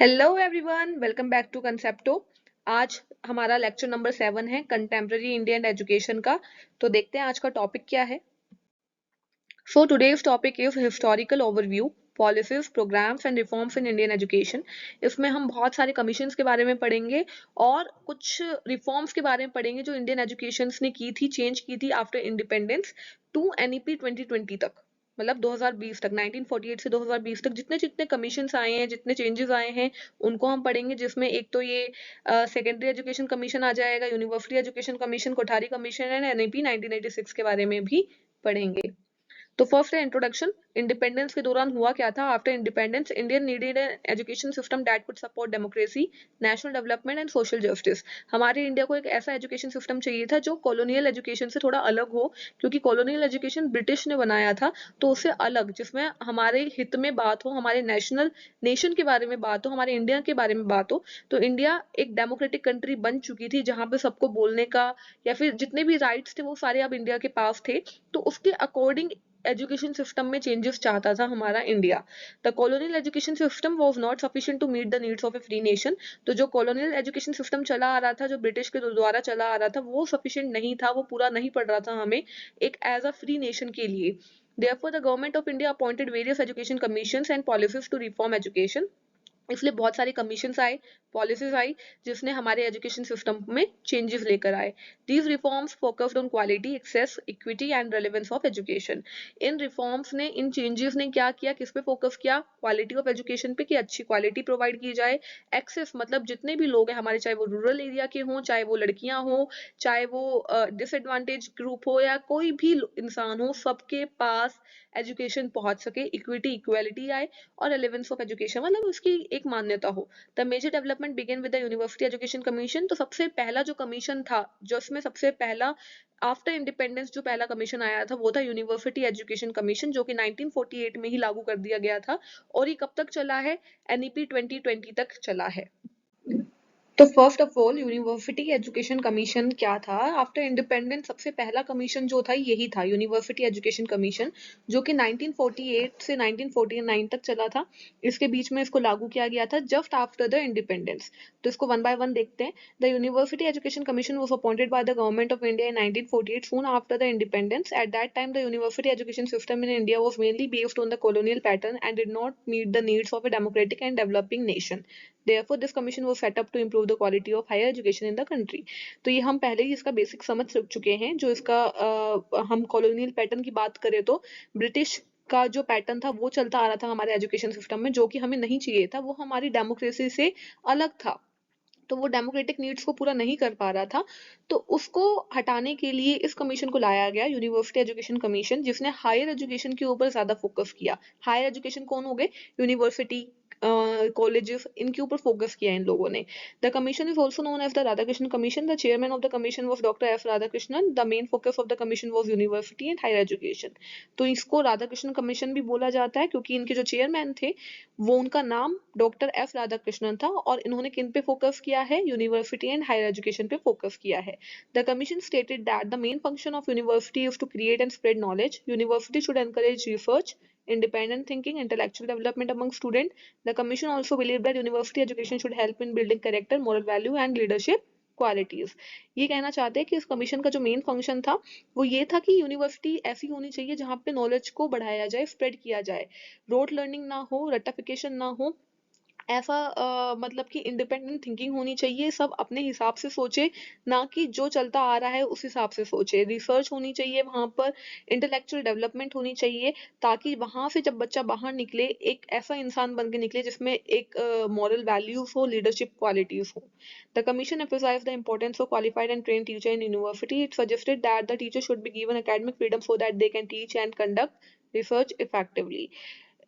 Hello everyone, welcome back to Concepto. आज हमारा lecture number 7 है कंटेम्प्रेरी इंडियन एजुकेशन का। तो देखते हैं आज का टॉपिक क्या है। So today's topic is historical overview, policies, programmes and reforms in Indian education. इसमें हम बहुत सारे कमीशंस के बारे में पढ़ेंगे और कुछ रिफॉर्म्स के बारे में पढ़ेंगे जो इंडियन एजुकेशन ने की थी, चेंज की थी आफ्टर इंडिपेंडेंस टू एनईपी 2020 तक। मतलब 2020 तक, 1948 से 2020 तक जितने जितने कमीशंस आए हैं, जितने चेंजेस आए हैं, उनको हम पढ़ेंगे। जिसमें एक तो ये सेकेंडरी एजुकेशन कमीशन आ जाएगा, university education commission, Kothari commission and NEP 1986 के बारे में भी पढ़ेंगे। तो फर्स्ट है इंट्रोडक्शन। इंडिपेंडेंस के दौरान हुआ क्या था? After independence Indian needed an education system that could support democracy, national development and social justice. हमारे इंडिया को एक ऐसा एजुकेशन सिस्टम चाहिए था जो कॉलोनियल एजुकेशन से थोड़ा अलग हो, क्योंकि कॉलोनियल एजुकेशन ब्रिटिश ने बनाया था। तो उससे अलग, जिसमें हमारे हित में बात हो, हमारे नेशन के बारे में बात हो, हमारे इंडिया के बारे में बात हो। तो इंडिया एक डेमोक्रेटिक कंट्री बन चुकी थी जहां पे सबको बोलने का या फिर जितने भी राइट्स थे वो सारे अब इंडिया के पास थे। तो उसके अकॉर्डिंग एजुकेशन सिस्टम में चेंजेस चाहता था हमारा India. The colonial education system was not sufficient to meet the needs of a free nation. तो जो कॉलोनियल एजुकेशन सिस्टम चला आ रहा था, जो ब्रिटिश के द्वारा चला आ रहा था, वो सफिशिएंट नहीं था, वो पूरा नहीं पड़ रहा था हमें एक एज अ फ्री नेशन के लिए। Therefore, the government of India appointed various education commissions and policies to reform education. इसलिए बहुत सारे कमीशंस आए, पॉलिसीज आई, जिसने हमारे एजुकेशन सिस्टम में चेंजेस लेकर आए। These reforms focused on quality, access, equity and relevance of education. इन रिफॉर्म्स ने, इन चेंजेस ने क्या किया, किस पे फोकस किया? क्वालिटी ऑफ एजुकेशन पे, कि अच्छी क्वालिटी प्रोवाइड की जाए। एक्सेस मतलब जितने भी लोग हैं हमारे, चाहे वो रूरल एरिया के हों, चाहे वो लड़कियां हों, चाहे वो डिसएडवांटेज ग्रुप हो या कोई भी इंसान हो, सबके पास एजुकेशन पहुंच सके। इक्विटी, इक्वालिटी आए और रेलेवेंस ऑफ एजुकेशन मतलब उसकी एक मान्यता हो। The major development began with the university education commission. तो सबसे पहला जो कमीशन था, जो इसमें सबसे पहला आफ्टर इंडिपेंडेंस जो पहला कमीशन आया था, वो था यूनिवर्सिटी एजुकेशन कमीशन, जो कि 1948 में ही लागू कर दिया गया था। और ये कब तक चला है? एनईपी 2020 तक चला है। तो first of all, university education commission क्या था? आफ्टर इंडिपेंडेंस सबसे पहला कमीशन जो था यही था, यूनिवर्सिटी एजुकेशन कमीशन, जो कि 1948 से 1949 तक चला था। इसके बीच में इसको लागू किया गया था जस्ट आफ्टर द इंडिपेंडेंस। तो इसको वन बाय वन देखते हैं। The university education commission was appointed by the government of India in 1948 soon after the independence. At that time, the university education system in India was mainly based on the colonial pattern and did not meet the needs of a democratic and developing nation. Therefore, this commission was set up to improve the quality of higher education in the country. तो ये हम पहले ही इसका basic समझ चुके हैं। जो इसका हम कॉलोनियल पैटर्न की बात करें तो ब्रिटिश का जो पैटर्न था वो चलता आ रहा था हमारे एजुकेशन सिस्टम में, जो कि हमें नहीं चाहिए था। वो हमारी डेमोक्रेसी से अलग था, तो वो डेमोक्रेटिक नीड्स को पूरा नहीं कर पा रहा था। तो उसको हटाने के लिए इस कमीशन को लाया गया, यूनिवर्सिटी एजुकेशन कमीशन, जिसने हायर एजुकेशन के ऊपर ज्यादा फोकस किया। हायर एजुकेशन कौन हो गए? यूनिवर्सिटी, कॉलेजेस, इनके ऊपर फोकस किया इन लोगों ने। The commission is also known as the Radhakrishnan commission. The chairman of the commission was doctor F Radhakrishnan. The main focus of the commission was university and higher education. तो इसको राधाकृष्णन कमीशन भी बोला जाता है, क्योंकि इनके जो चेयरमैन थे वो, उनका नाम डॉक्टर एफ राधाकृष्णन था, और इन्होंने किन पे फोकस किया है? यूनिवर्सिटी एंड हायर एजुकेशन पे फोकस किया है। The commission stated that the main function of university is to create and spread knowledge. University should encourage research, independent thinking, intellectual development among students. The commission also believed that university education should help in building character, moral value and leadership qualities. ये कहना चाहते हैं कि इस commission का जो main function था वो ये था कि यूनिवर्सिटी ऐसी होनी चाहिए जहां पे नॉलेज को बढ़ाया जाए, स्प्रेड किया जाए, रोट लर्निंग ना हो, रट्टाफिकेशन ना हो। ऐसा मतलब कि इंडिपेंडेंट थिंकिंग होनी चाहिए, सब अपने हिसाब से सोचे, ना कि जो चलता आ रहा है उस हिसाब से सोचे। रिसर्च होनी चाहिए वहां पर, इंटेलेक्चुअल डेवलपमेंट होनी चाहिए, ताकि वहां से जब बच्चा बाहर निकले एक ऐसा इंसान बन के निकले जिसमें एक मॉरल वैल्यूज हो, लीडरशिप क्वालिटीज हो। The commission emphasized the importance of qualified and trained teacher in university. It suggested that the teacher should be given academic freedom so that they can teach and conduct research effectively.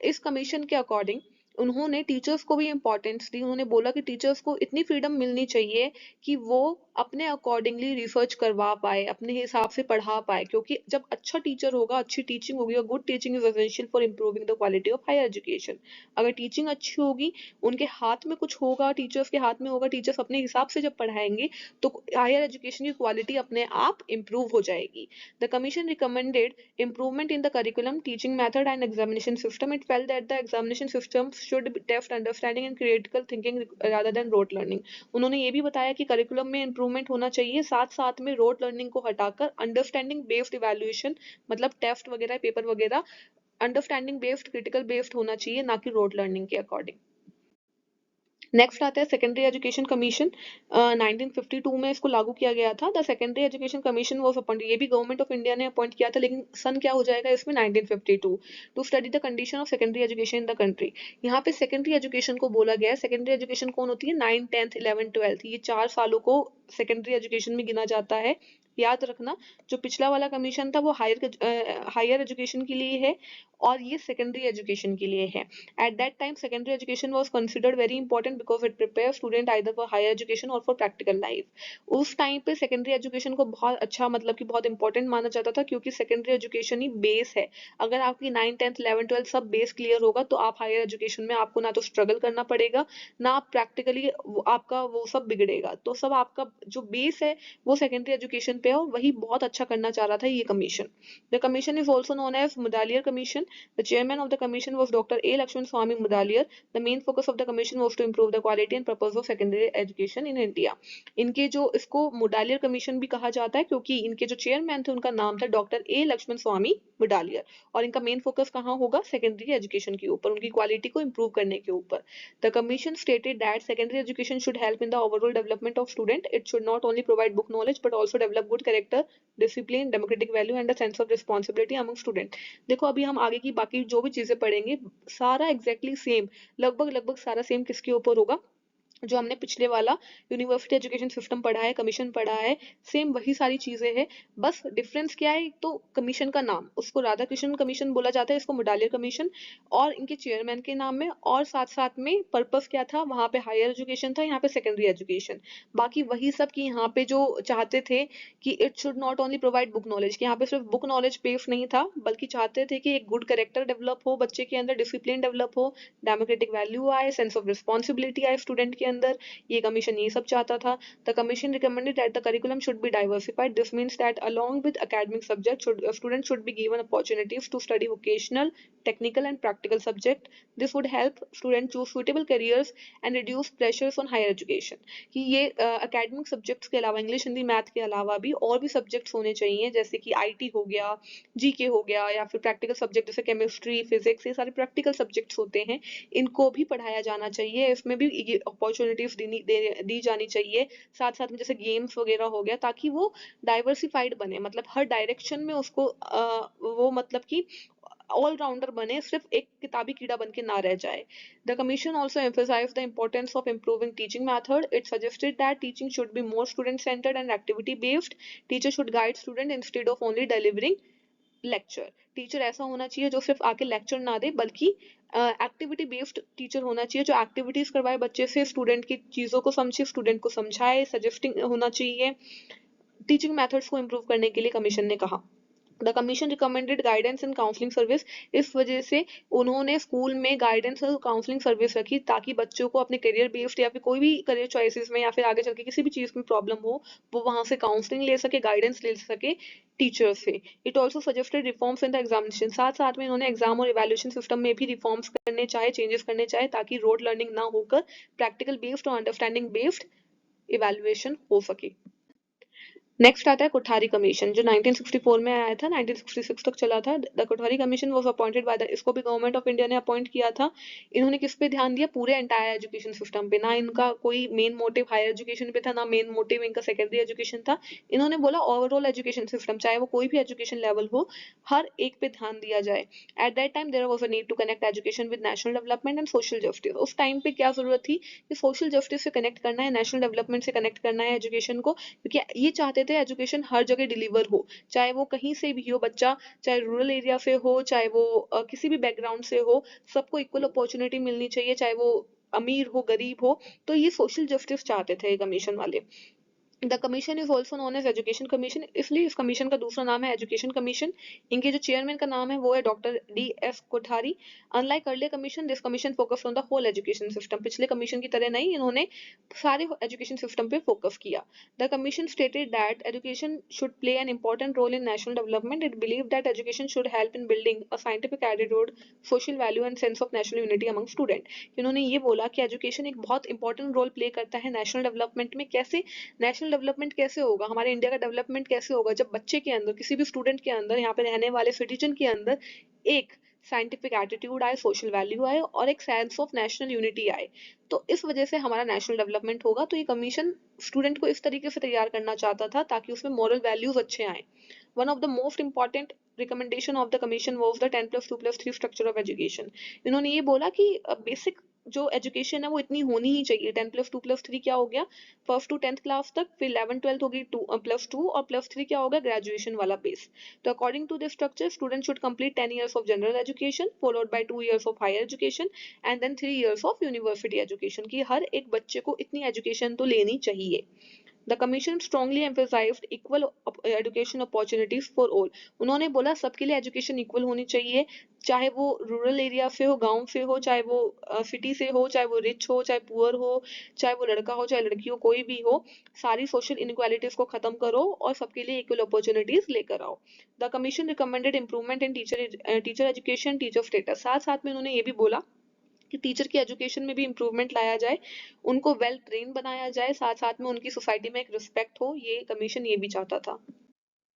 इस commission के according उन्होंने teachers को भी importance दी। उन्होंने बोला कि teachers को इतनी फ्रीडम मिलनी चाहिए कि वो अपने अकॉर्डिंगली रिसर्च करवा पाए, अपने हिसाब से पढ़ा पाए, क्योंकि जब अच्छा टीचर होगा, अच्छी टीचिंग होगी, और good teaching is essential for improving the quality of higher education. अगर टीचिंग अच्छी होगी, उनके हाथ में कुछ होगा, टीचर्स के हाथ में होगा, टीचर्स अपने हिसाब से जब पढ़ाएंगे तो हायर एजुकेशन की क्वालिटी अपने आप इम्प्रूव हो जाएगी। The commission recommended improvement in the curriculum, teaching method and examination system. It felt that the examination system should be depth understanding and critical thinking rather than rote learning. उन्होंने ये भी बताया कि curriculum में improvement होना चाहिए, साथ साथ में रोट लर्निंग को हटाकर अंडरस्टैंडिंग बेस्ड इवैल्यूएशन, मतलब टेस्ट वगैरह पेपर वगैरह अंडरस्टैंडिंग बेस्ड क्रिटिकल बेस्ड होना चाहिए, ना कि रोट लर्निंग के अकॉर्डिंग। नेक्स्ट आता है सेकेंडरी एजुकेशन कमीशन। 1952 में इसको लागू किया गया था। The secondary education commission was appointed, ये भी गवर्नमेंट ऑफ इंडिया ने अपॉइंट किया था, लेकिन सन क्या हो जाएगा इसमें 1952, to study the condition of secondary education in the country. यहाँ पे सेकेंडरी एजुकेशन को बोला गया है। सेकेंडरी एजुकेशन कौन होती है? 9, 10th, 11th, 12th, ये 4 सालों को सेकेंडरी एजुकेशन में गिना जाता है। याद रखना, जो पिछला वाला कमीशन था वो हायर एजुकेशन के लिए है और ये सेकेंडरी एजुकेशन के लिए है। At that time, secondary education was considered very important because it prepares student either for higher education or for practical life. उस टाइम पे सेकेंडरी एजुकेशन को बहुत अच्छा, मतलब कि बहुत इंपॉर्टेंट माना जाता था, क्योंकि सेकेंडरी एजुकेशन ही बेस है। अगर आपकी 9, 10th, 11th, 12th सब बेस क्लियर होगा तो आप हायर एजुकेशन में आपको ना तो स्ट्रगल करना पड़ेगा, ना आप प्रैक्टिकली आपका वो सब बिगड़ेगा। तो सब आपका जो बेस है वो सेकेंडरी एजुकेशन पे है, और वही बहुत अच्छा करना चाह रहा था ये commission. The commission is also known as Mudaliar commission. The chairman of the commission was Dr. A. Lakshman Swamy Mudaliar. The main focus of the commission was to improve the quality and purpose of secondary education in India. इनके जो इसको मुडालियर commission भी कहा जाता है क्योंकि इनके जो चेयरमैन थे उनका नाम था डॉक्टर ए लक्ष्मण स्वामी मुडालियर, और इनका मेन फोकस कहाँ होगा? सेकेंडरी एजुकेशन के ऊपर, उनकी क्वालिटी को इंप्रूव करने के ऊपर। The commission stated that secondary education should help in the overall development of student. It should not only provide book knowledge but also develop good character, discipline, democratic value and sense of responsibility among student. देखो अभी हम आगे की बाकी जो भी चीजें पढ़ेंगे सारा एग्जैक्टली सेम, लगभग सारा सेम किसके ऊपर होगा? जो हमने पिछले वाला यूनिवर्सिटी एजुकेशन सिस्टम पढ़ा है, कमीशन पढ़ा है, सेम वही सारी चीजें हैं। बस डिफरेंस क्या है? तो कमीशन का नाम, उसको राधा कृष्णन कमीशन बोला जाता है, इसको मुडालियर कमीशन, और इनके चेयरमैन के नाम में, और साथ साथ में पर्पस क्या था? वहां पे हायर एजुकेशन था, यहाँ पे सेकेंडरी एजुकेशन। बाकी वही सब कि यहाँ पे जो चाहते थे कि it should not only provide book knowledge, कि यहाँ पे सिर्फ बुक नॉलेज बेस्ड नहीं था, बल्कि चाहते थे कि एक गुड कैरेक्टर डेवलप हो बच्चे के अंदर, डिसिप्लिन डेवलप हो, डेमोक्रेटिक वैल्यू आए, सेंस ऑफ रिस्पॉन्सिबिलिटी आए स्टूडेंट के अंदर। ये कमीशन ये सब चाहता था। The commission recommended that the curriculum should be diversified. This means that along with academic subjects students should be given opportunities to study vocational, technical and practical subject. This would help students choose suitable careers and reduce pressures on higher education. कि ये academic subjects के अलावा, English Hindi math के अलावा भी और भी subjects होने चाहिए, जैसे कि IT हो गया, GK हो गया, या फिर practical subject जैसे केमिस्ट्री, फिजिक्स, ये सारे practical subjects होते हैं, इनको भी पढ़ाया जाना चाहिए। इसमें भी ये अपॉर्चुनिटीज दी जानी चाहिए, साथ साथ में जैसे गेम्स वगैरह हो गया, ताकि वो डाइवर्सिफाइड बने, मतलब हर डायरेक्शन में उसको वो मतलब कि ऑलराउंडर बने, सिर्फ एक किताबी कीड़ा बन के ना रह जाए। The commission also emphasized the importance of improving teaching method. It suggested that teaching should be more student centered and activity based. Teachers should guide student instead of only delivering lecture. Teacher ऐसा होना चाहिए जो सिर्फ आके lecture ना दे, बल्कि activity based teacher होना चाहिए, जो एक्टिविटीज करवाए बच्चे से, स्टूडेंट की चीजों को समझे, स्टूडेंट को समझाए, सजेस्टिंग होना चाहिए। टीचिंग मेथड्स को इम्प्रूव करने के लिए कमीशन ने कहा। The commission recommended guidance and counselling service. इस वजह से उन्होंने स्कूल में गाइडेंस और काउंसलिंग सर्विस रखी, ताकि बच्चों को अपने करियर बेस्ड या फिर कोई भी करियर चॉइसेस में या फिर आगे चल के किसी भी चीज में प्रॉब्लम हो, वो वहां से काउंसलिंग ले सके, गाइडेंस ले सके टीचर से। It also suggested reforms in the examination. साथ साथ में इन्होंने एग्जाम और इवेल्युएशन सिस्टम में भी रिफॉर्म्स करने चाहे, चेंजेस करने चाहे, ताकि रोड लर्निंग ना होकर प्रैक्टिकल बेस्ड और अंडरस्टैंडिंग बेस्ड इवेल्युएशन हो सके। नेक्स्ट आता है कोठारी कमीशन, जो 1964 में आया था, 1966 तक चला था। The Kothari commission was appointed by the, इसको भी गवर्नमेंट ऑफ इंडिया ने अपॉइंट किया था। इन्होंने किस पे ध्यान दिया? पूरे एंटायर एजुकेशन सिस्टम पे। ना इनका कोई मेन मोटिव हायर एजुकेशन पे था, ना मेन मोटिव इनका सेकेंडरी एजुकेशन था। इन्होंने बोला ओवरऑल एजुकेशन सिस्टम, चाहे वो कोई भी एजुकेशन लेवल हो, हर एक पे ध्यान दिया जाए। At that time there was a need to connect education with national development and social justice. उस टाइम पे क्या जरूरत थी कि सोशल जस्टिस से कनेक्ट करना है, नेशनल डेवलपमेंट से कनेक्ट करना है एजुकेशन को, क्योंकि ये चाहते थे एजुकेशन हर जगह डिलीवर हो, चाहे वो कहीं से भी हो बच्चा, चाहे रूरल एरिया से हो, चाहे वो किसी भी बैकग्राउंड से हो, सबको इक्वल अपॉर्चुनिटी मिलनी चाहिए, चाहे वो अमीर हो गरीब हो। तो ये सोशल जस्टिस चाहते थे कमीशन वाले। The commission is also known as education commission, इसलिए इस कमीशन का दूसरा नाम है एजुकेशन कमीशन। इनके जो चेयरमैन का नाम है वो है doctor D.F. Kothari. Unlike earlier commission, this commission focus on the whole education system. पिछले कमीशन की तरह नहीं, इन्होंने सारे एजुकेशन सिस्टम पे फोकस किया। The commission stated that education should play an important role in national development. It believe that education should help in building a scientific attitude, social value and sense of national unity among student. इन्होंने ये बोला कि education एक बहुत important role play करता है national development में। कैसे नेशनल डेवलपमेंट कैसे होगा, हमारे इंडिया का डेवलपमेंट कैसे होगा, जब बच्चे के अंदर, किसी भी स्टूडेंट के अंदर, यहाँ पे रहने वाले सिटीजन के अंदर एक साइंटिफिक एटीट्यूड आए, सोशल वैल्यू आए और एक सेंस ऑफ नेशनल यूनिटी आए। तो इस वजह से हमारा नेशनल डेवलपमेंट होगा। तो ये कमीशन स्टूडेंट को इस तरीके से तैयार करना चाहता था ताकि उसमें मॉरल वैल्यूज अच्छे आए। One of the most important recommendation of the commission was the 10+2+3 structure of education. इन्होंने ये बोला कि बेसिक जो एजुकेशन है वो इतनी होनी ही चाहिए। 10+2+3 क्या हो गया, फर्स्ट टू 10th क्लास तक, फिर 11th 12th होगी +2 और +3 क्या होगा, ग्रेजुएशन वाला बेस। तो according to this structure student should complete 10 years of general education followed by 2 years of higher education and then 3 years of university education. की हर एक बच्चे को इतनी एजुकेशन तो लेनी चाहिए। The commission strongly emphasized equal education opportunities for all। उन्होंने बोला सबके लिए एजुकेशन इक्वल होनी चाहिए, चाहे वो रूरल एरिया से हो, गांव से हो, चाहे वो सिटी से हो, चाहे वो रिच हो, चाहे पुअर हो, चाहे वो लड़का हो, चाहे लड़की हो, कोई भी हो। सारी सोशल इनइक्वालिटीज को खत्म करो और सबके लिए इक्वल अपॉर्चुनिटीज लेकर आओ। The commission recommended improvement in teacher education, teacher status. साथ साथ में उन्होंने ये भी बोला कि टीचर की एजुकेशन में भी इम्प्रूवमेंट लाया जाए, उनको वेल ट्रेन बनाया जाए, साथ साथ में उनकी सोसाइटी में एक रिस्पेक्ट हो। ये कमीशन ये भी चाहता था।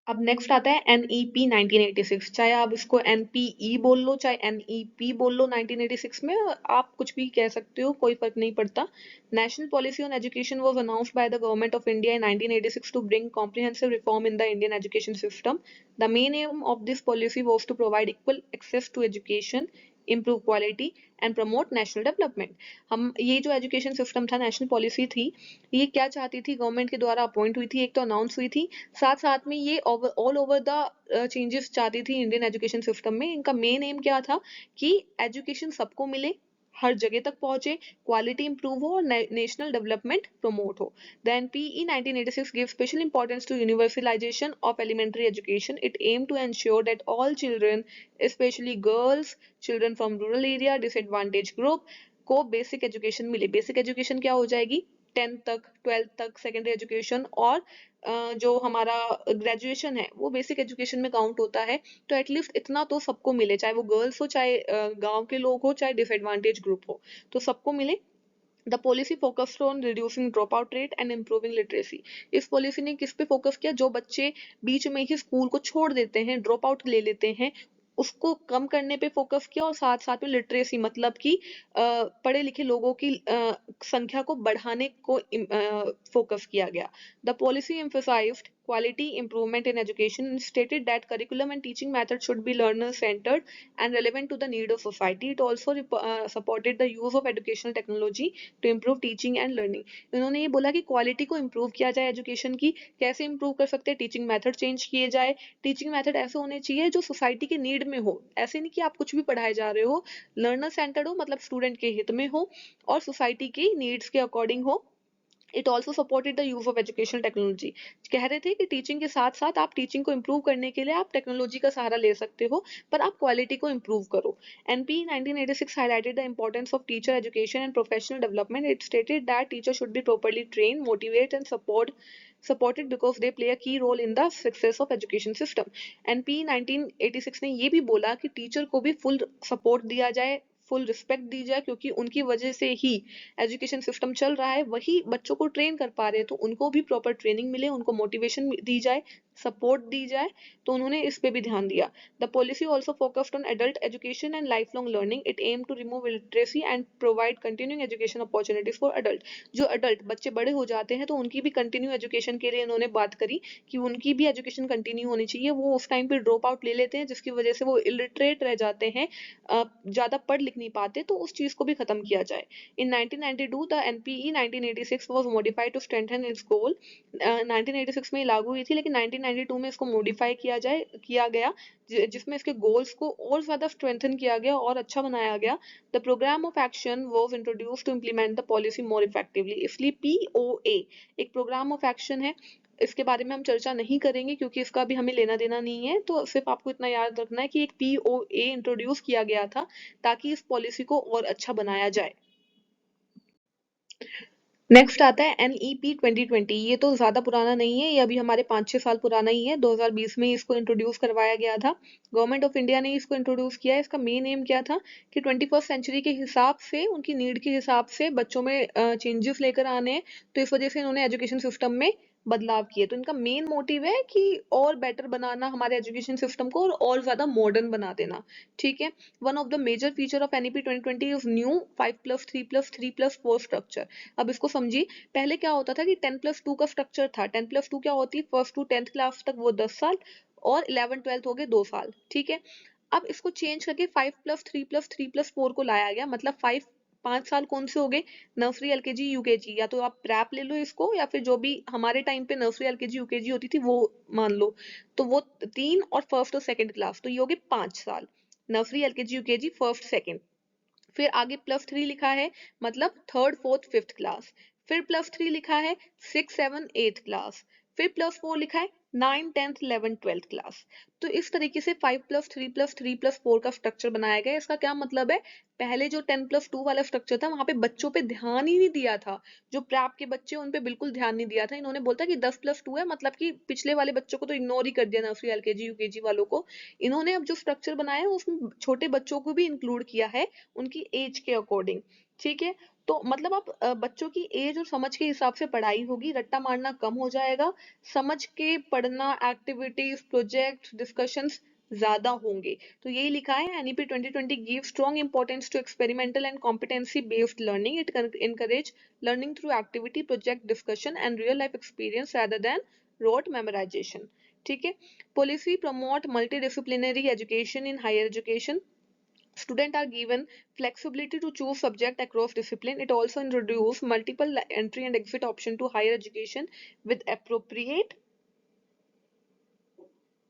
अब नेक्स्ट आता है NEP 1986। चाहे आप इसको NPE बोल लो, चाहे NEP बोल लो, 1986 में आप कुछ भी कह सकते हो, कोई फर्क नहीं पड़ता। National policy on education was announced by the government of India in 1986 to bring comprehensive reform in the Indian education system. The main aim of this policy was to provide equal access to education, improve quality and promote national development। हम ये जो education system था, national policy थी, ये क्या चाहती थी, government के द्वारा अपॉइंट हुई थी, एक तो अनाउंस हुई थी, साथ साथ में ये ऑल ओवर द चेंजेस चाहती थी इंडियन एजुकेशन सिस्टम में। इनका मेन एम क्या था कि एजुकेशन सबको मिले, हर जगह तक पहुंचे, क्वालिटी इंप्रूव हो और नेशनल डेवलपमेंट प्रमोट हो। The NPE 1986 gives special importance to universalization of elementary education. It aimed to ensure that all children, especially girls, children from rural area, disadvantaged group, को basic education मिले। Basic education क्या हो जाएगी, 10th तक, 12th तक secondary education, और जो हमारा ग्रेजुएशन है वो बेसिक एजुकेशन में काउंट होता है। तो एटलीस्ट इतना तो सबको मिले, चाहे वो गर्ल्स हो, चाहे गांव के लोग हो, चाहे डिसएडवांटेज ग्रुप हो, तो सबको मिले। The policy focused on reducing drop out rate and improving literacy. इस पॉलिसी ने किस पे फोकस किया, जो बच्चे बीच में ही स्कूल को छोड़ देते हैं, ड्रॉप आउट ले लेते हैं, उसको कम करने पे फोकस किया, और साथ साथ में लिटरेसी मतलब कि पढ़े लिखे लोगों की संख्या को बढ़ाने को फोकस किया गया। The policy emphasized quality improvement in education and stated that curriculum and teaching methods should be learner centered and relevant to the need of society. It also supported the use of educational technology to improve teaching and learning। इन्होंने ये बोला कि quality को improve किया जाए education की। कैसे improve कर सकते हैं, टीचिंग मेथड चेंज किए जाए। टीचिंग मेथड ऐसे होने चाहिए जो सोसाइटी के नीड में हो, ऐसे नहीं कि आप कुछ भी पढ़ाए जा रहे हो, लर्नर सेंटर्ड हो, मतलब स्टूडेंट के हित में हो और सोसाइटी की नीड्स के अकॉर्डिंग हो। It also supported the use of educational technology. कह रहे थे कि टीचिंग के साथ साथ आप टीचिंग को इम्प्रूव करने के लिए आप टेक्नोलॉजी का सहारा ले सकते हो, पर आप क्वालिटी को इम्प्रूव करो। NP 1986 highlighted the importance of teacher education and professional development. It stated that teachers should be properly trained, motivated and supported because they play a key role in the success of education system। NP 1986 ने ये भी बोला कि teacher को भी full support दिया जाए, full respect दी जाए, क्योंकि उनकी वजह से ही एजुकेशन सिस्टम चल रहा है, वही बच्चों को ट्रेन कर पा रहे हैं, तो उनको भी प्रॉपर ट्रेनिंग मिले, उनको मोटिवेशन दी जाए, सपोर्ट दी जाए। तो उन्होंने इस पे भी ध्यान दिया। The policy also focused on adult education and life long learning. It aim to remove literacy and provide continuing education opportunities for adult. जो अडल्ट बच्चे बड़े हो जाते हैं तो उनकी भी कंटिन्यू एजुकेशन के लिए इन्होंने बात करी कि उनकी भी एजुकेशन कंटिन्यू होनी चाहिए। वो उस टाइम पे ड्रॉप आउट ले लेते हैं जिसकी वजह से वो इलिटरेट रह जाते हैं, ज्यादा पढ़ लिख नहीं पाते, तो उस चीज को भी खत्म किया जाए। In 1992, the NPE 1986 was modified to strengthen its goal। 1986 में लागू हुई थी, लेकिन 1992 में इसको मॉडिफाई किया गया जिसमें इसके गोल्स को और ज्यादा स्ट्रेंथन किया गया और अच्छा बनाया गया। The programme of action was introduced to implement the policy more effectively. इसलिए पीओए एक प्रोग्राम ऑफ एक्शन है, इसके बारे में हम चर्चा नहीं करेंगे क्योंकि इसका भी हमें लेना देना नहीं है। तो सिर्फ आपको इतना याद रखना है कि एक पीओए इंट्रोड्यूस किया गया था ताकि इस पॉलिसी को और अच्छा बनाया जाए। नेक्स्ट आता है NEP 2020। ये तो ज्यादा पुराना नहीं है, ये अभी हमारे 5-6 साल पुराना ही है। 2020 में इसको इंट्रोड्यूस करवाया गया था, गवर्नमेंट ऑफ इंडिया ने इसको इंट्रोड्यूस किया है। इसका मेन एम क्या था कि 21st सेंचुरी के हिसाब से, उनकी नीड के हिसाब से बच्चों में चेंजेस लेकर आने हैं। तो इस वजह से इन्होंने एजुकेशन सिस्टम में बदलाव किए। तो इनका मेन मोटिव है कि और बेटर बनाना हमारे एजुकेशन सिस्टम को और ज्यादा मॉडर्न बना देना। ठीक है। One of the major feature of NEP 2020 is new 5+3+3+4 structure. अब इसको समझिए, पहले क्या होता था कि 10+2 का स्ट्रक्चर था। 10+2 क्या होती है, फर्स्ट टू 10th क्लास तक वो 10 साल और 11th-12th हो गए 2 साल। ठीक है। अब इसको चेंज करके 5+3+3+4 को लाया गया, मतलब 5 साल कौन से हो गए, नर्सरी LKG UKG, या तो आप प्रैप ले लो इसको, या फिर जो भी हमारे टाइम पे नर्सरी LKG UKG होती थी वो मान लो। तो वो 3 और फर्स्ट और सेकंड क्लास, तो ये हो गए 5 साल, nursery LKG UKG first second. फिर आगे +3 लिखा है, मतलब थर्ड फोर्थ फिफ्थ क्लास। फिर +3 लिखा है 6, 7, 8 क्लास। फिर +4 लिखा है 9, 10th, 11th, 12th क्लास। तो इस तरीके से 5+3+3+4 का स्ट्रक्चर बनाया गया। इसका क्या मतलब है, पहले जो 10+2 वाला स्ट्रक्चर था वहां पे बच्चों पे ध्यान ही नहीं दिया था। जो प्रैप के बच्चे उन पे बिल्कुल ध्यान नहीं दिया था। इन्होंने बोलता कि 10+2 है, मतलब कि पिछले वाले बच्चों को तो इग्नोर ही कर दिया, नर्सरी LKG UKG वालों को। इन्होंने अब जो स्ट्रक्चर बनाया है उसमें छोटे बच्चों को भी इंक्लूड किया है उनकी एज के अकॉर्डिंग। ठीक है। तो मतलब आप बच्चों की एज और समझ के हिसाब से पढ़ाई होगी, रट्टा मारना कम हो जाएगा, समझ के पढ़ना, एक्टिविटीज, प्रोजेक्ट, डिस्कशंस ज्यादा होंगे। तो यही लिखा है, NEP 2020 gives strong importance to experimental and competency based learning. It encourage learning through activity, project, discussion and real life experience rather than rote memorization. ठीक है। Policy promote multidisciplinary education in higher education. Students are given flexibility to choose subject across discipline. It also introduces multiple entry and exit option to higher education with appropriate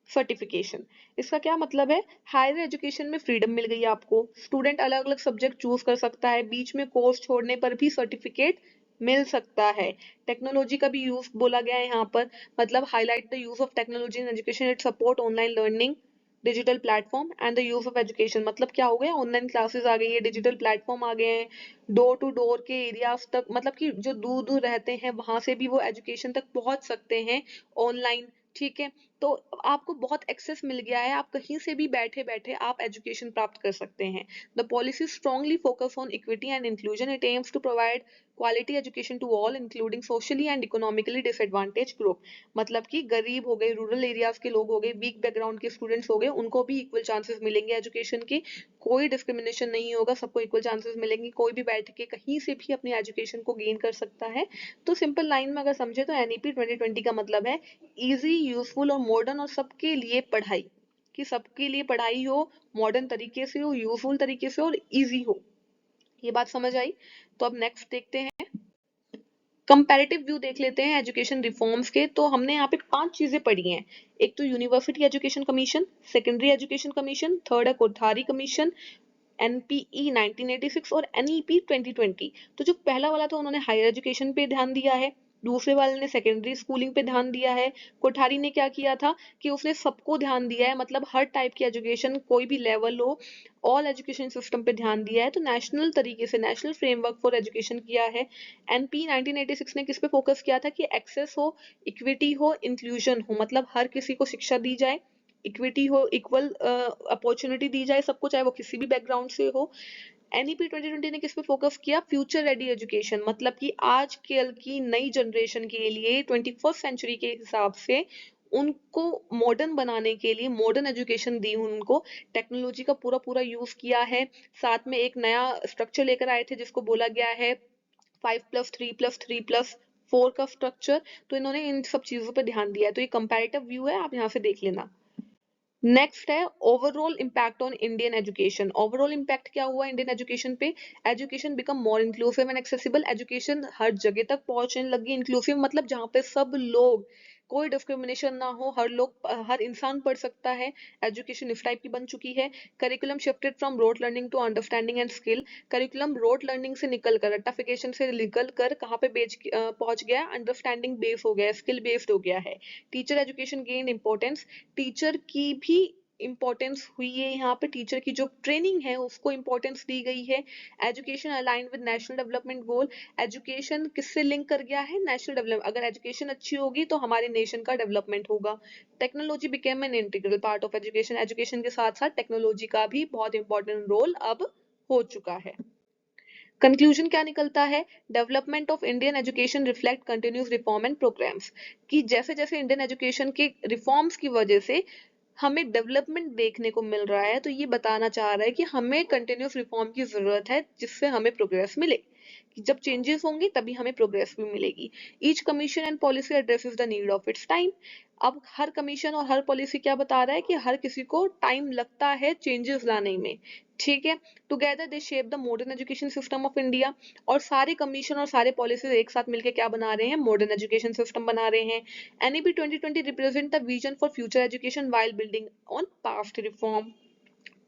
certification. इसका क्या मतलब है, higher education में freedom मिल गई आपको, student अलग अलग subject choose कर सकता है, बीच में कोर्स छोड़ने पर भी सर्टिफिकेट मिल सकता है। टेक्नोलॉजी का भी यूज बोला गया है यहाँ पर, मतलब highlight the use of technology in education, it support online learning, digital platform and the use of education. मतलब क्या हो गया, ऑनलाइन क्लासेस आ गई है, डिजिटल प्लेटफॉर्म आ गए हैं, डोर टू डोर के एरियाज तक, मतलब कि जो दूर दूर रहते हैं वहां से भी वो एजुकेशन तक पहुंच सकते हैं ऑनलाइन। ठीक है। तो आपको बहुत एक्सेस मिल गया है, आप कहीं से भी बैठे बैठे आप एजुकेशन प्राप्त कर सकते हैं। The policy strongly focus on equity and inclusion. It aims to provide quality education to all including socially and economically disadvantage group. मतलब कि गरीब हो गए, रूरल एरियाज के लोग हो गए, वीक बैकग्राउंड के स्टूडेंट्स हो गए, उनको भी इक्वल चांसेस मिलेंगे एजुकेशन के। कोई डिस्क्रिमिनेशन नहीं होगा, सबको इक्वल चांसेस मिलेंगे, कोई भी बैठ के कहीं से भी अपनी एजुकेशन को गेन कर सकता है। तो सिंपल लाइन में अगर समझे तो NEP 2020 का मतलब है इजी, यूजफुल और मॉडर्न, और सबके लिए पढ़ाई, कि सबके लिए पढ़ाई हो, मॉडर्न तरीके से हो, यूजफुल तरीके से और इजी हो। ये बात समझ आई। तो अब नेक्स्ट देखते हैं, कंपैरेटिव व्यू देख लेते हैं एजुकेशन रिफॉर्म्स के। तो हमने यहाँ पे 5 चीजें पढ़ी हैं। एक तो university education commission, secondary education commission, third है कोठारी कमीशन, NPE 1986 और NEP 2020। तो जो पहला वाला था उन्होंने हायर एजुकेशन पे ध्यान दिया है, दूसरे वाले ने सेकेंडरी स्कूलिंग पे ध्यान दिया है, कोठारी ने क्या किया था कि उसने सबको ध्यान दिया है, मतलब हर टाइप की एजुकेशन, कोई भी लेवल हो, ऑल एजुकेशन सिस्टम पे ध्यान दिया है। तो नेशनल तरीके से नेशनल फ्रेमवर्क फॉर एजुकेशन किया है। NP 1986 ने किस पे फोकस किया था कि एक्सेस हो, इक्विटी हो, इंक्लूजन हो, मतलब हर किसी को शिक्षा दी जाए, इक्विटी हो, इक्वल अपॉर्चुनिटी दी जाए सबको, चाहे वो किसी भी बैकग्राउंड से हो। NEP 2020 ने किस पे फोकस किया, फ्यूचर रेडी एजुकेशन, मतलब कि आज कल की नई जनरेशन के लिए 21st सेंचुरी के हिसाब से उनको मॉडर्न बनाने के लिए मॉडर्न एजुकेशन दी उनको, टेक्नोलॉजी का पूरा पूरा यूज किया है। साथ में एक नया स्ट्रक्चर लेकर आए थे जिसको बोला गया है 5+3+3+4 का स्ट्रक्चर। तो इन्होंने इन सब चीजों पर ध्यान दिया है। तो ये कंपैरेटिव व्यू है, आप यहाँ से देख लेना। नेक्स्ट है overall impact on Indian education. Overall impact क्या हुआ इंडियन एजुकेशन पे, education become more inclusive and accessible. Education हर जगह तक पहुंचने लगी, इंक्लूसिव मतलब जहाँ पे सब लोग कोई डिस्क्रिमिनेशन ना हो, हर इंसान पढ़ सकता है। एजुकेशन इस टाइप की बन चुकी है। Curriculum shifted from rote learning to understanding and skill. Curriculum rote learning से निकल कर, रट्टाफिकेशन से निकल कर कहाँ पे पहुंच गया, अंडरस्टैंडिंग बेस हो गया, स्किल बेस्ड हो गया है। Teacher education gain importance, teacher की भी इंपॉर्टेंस हुई है यहाँ पे, टीचर की जो ट्रेनिंग है उसको इंपॉर्टेंस दी गई है। Education aligned with national development goal, education किससे लिंक कर गया है, नेशनल डेवलपमेंट। अगर एजुकेशन अच्छी होगी तो हमारे नेशन का डेवलपमेंट होगा। Technology became an integral part of education, education के साथ साथ टेक्नोलॉजी का भी बहुत इंपॉर्टेंट रोल अब हो चुका है। कंक्लूजन क्या निकलता है, development of Indian education reflect continuous reform and programmes, कि जैसे जैसे इंडियन एजुकेशन के रिफॉर्म्स की वजह से हमें डेवलपमेंट देखने को मिल रहा है, तो ये बताना चाह रहा है कि हमें कंटिन्यूस रिफॉर्म की जरूरत है जिससे हमें प्रोग्रेस मिले, कि जब चेंजेस होंगे तभी हमें प्रोग्रेस भी मिलेगी। Each commission and policy addresses the need of its time. अब हर कमीशन और हर पॉलिसी क्या बता रहा है कि हर किसी को टाइम लगता है चेंजेस लाने में, ठीक है। Together they shape the modern education system of India. और सारे कमीशन और सारे पॉलिसीज एक साथ मिलकर क्या बना रहे हैं, मॉडर्न एजुकेशन सिस्टम बना रहे हैं। NEP 2020 represent the vision for future education while building on past reform।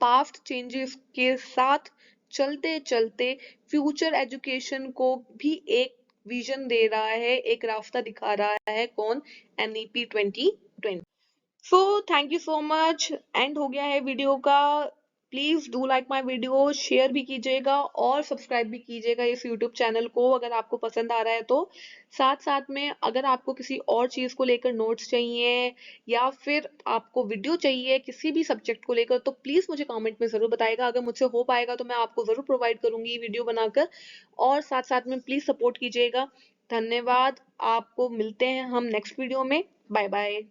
Past changes के साथ चलते चलते फ्यूचर एजुकेशन को भी एक विजन दे रहा है, एक रास्ता दिखा रहा है, कौन, NEP 2020। So thank you so much, and हो गया है वीडियो का। Please do like my video, share भी कीजिएगा और सब्सक्राइब भी कीजिएगा इस यूट्यूब चैनल को अगर आपको पसंद आ रहा है तो। साथ साथ में अगर आपको किसी और चीज को लेकर नोट्स चाहिए या फिर आपको वीडियो चाहिए किसी भी सब्जेक्ट को लेकर, तो प्लीज मुझे कमेंट में जरूर बताएगा। अगर मुझसे हो पाएगा तो मैं आपको जरूर प्रोवाइड करूंगी वीडियो बनाकर। और साथ साथ में प्लीज सपोर्ट कीजिएगा। धन्यवाद, आपको मिलते हैं हम नेक्स्ट वीडियो में। Bye bye.